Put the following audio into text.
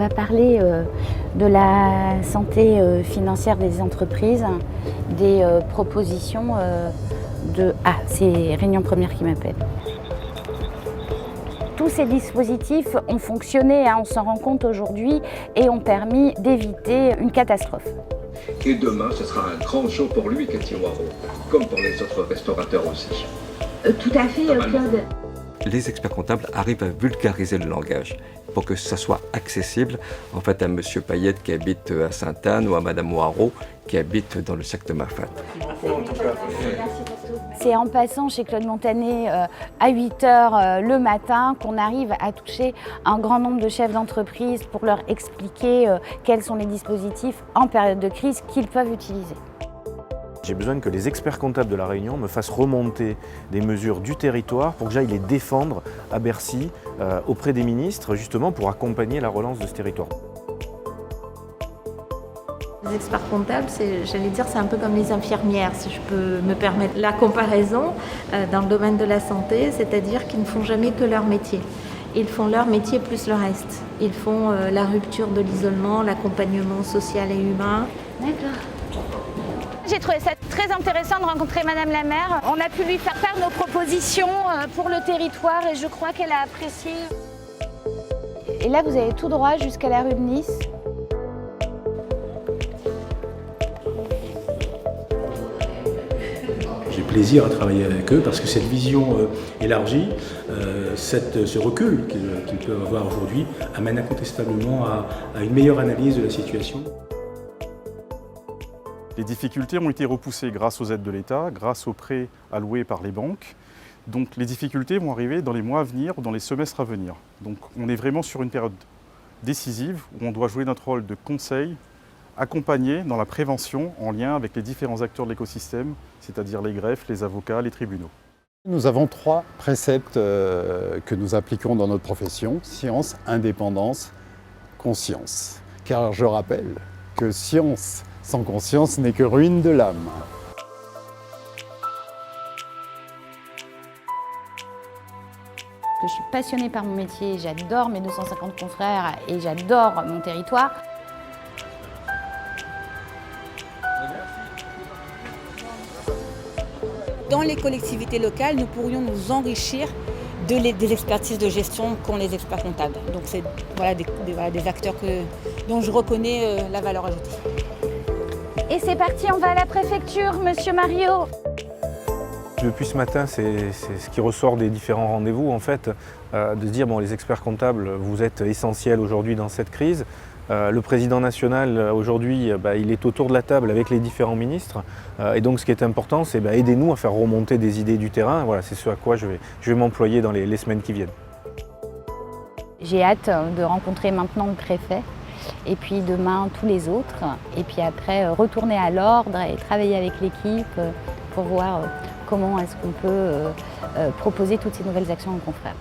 va parler de la santé financière des entreprises, des propositions de... Ah, c'est Réunion Première qui m'appelle. Tous ces dispositifs ont fonctionné, on s'en rend compte aujourd'hui, et ont permis d'éviter une catastrophe. Et demain, ce sera un grand jour pour lui, Cathy Waro, comme pour les autres restaurateurs aussi. Tout à fait, Claude. Les experts comptables arrivent à vulgariser le langage pour que ça soit accessible en fait à Monsieur Payette qui habite à Sainte-Anne ou à Madame Waro qui habite dans le cercle de Mafate. C'est en passant chez Claude Montanet à 8h le matin qu'on arrive à toucher un grand nombre de chefs d'entreprise pour leur expliquer quels sont les dispositifs en période de crise qu'ils peuvent utiliser. J'ai besoin que les experts comptables de La Réunion me fassent remonter des mesures du territoire pour que j'aille les défendre à Bercy auprès des ministres, justement pour accompagner la relance de ce territoire. Les experts comptables, j'allais dire, c'est un peu comme les infirmières, si je peux me permettre la comparaison dans le domaine de la santé, c'est-à-dire qu'ils ne font jamais que leur métier. Ils font leur métier plus le reste. Ils font la rupture de l'isolement, l'accompagnement social et humain. D'accord. J'ai trouvé ça très intéressant de rencontrer Madame la maire. On a pu lui faire part de nos propositions pour le territoire et je crois qu'elle a apprécié. Et là, vous avez tout droit jusqu'à la rue de Nice. J'ai plaisir à travailler avec eux parce que cette vision élargie, ce recul qu'ils peuvent avoir aujourd'hui, amène incontestablement à une meilleure analyse de la situation. Les difficultés ont été repoussées grâce aux aides de l'État, grâce aux prêts alloués par les banques. Donc les difficultés vont arriver dans les mois à venir ou dans les semestres à venir. Donc on est vraiment sur une période décisive où on doit jouer notre rôle de conseil, accompagner dans la prévention en lien avec les différents acteurs de l'écosystème, c'est-à-dire les greffes, les avocats, les tribunaux. Nous avons 3 préceptes que nous appliquons dans notre profession: science, indépendance, conscience. Car je rappelle que science sans conscience n'est que ruine de l'âme. Je suis passionnée par mon métier, j'adore mes 250 confrères et j'adore mon territoire. Dans les collectivités locales, nous pourrions nous enrichir des expertises de gestion qu'ont les experts comptables. Donc c'est des acteurs dont je reconnais la valeur ajoutée. Et c'est parti, on va à la préfecture, Monsieur Mario. Depuis ce matin, c'est ce qui ressort des différents rendez-vous, en fait, de se dire, bon, les experts comptables, vous êtes essentiels aujourd'hui dans cette crise. Le président national, aujourd'hui, il est autour de la table avec les différents ministres. Et donc, ce qui est important, c'est aidez-nous à faire remonter des idées du terrain. Voilà, c'est ce à quoi je vais m'employer dans les semaines qui viennent. J'ai hâte de rencontrer maintenant le préfet. Et puis demain, tous les autres. Et puis après, retourner à l'ordre et travailler avec l'équipe pour voir comment est-ce qu'on peut proposer toutes ces nouvelles actions aux confrères.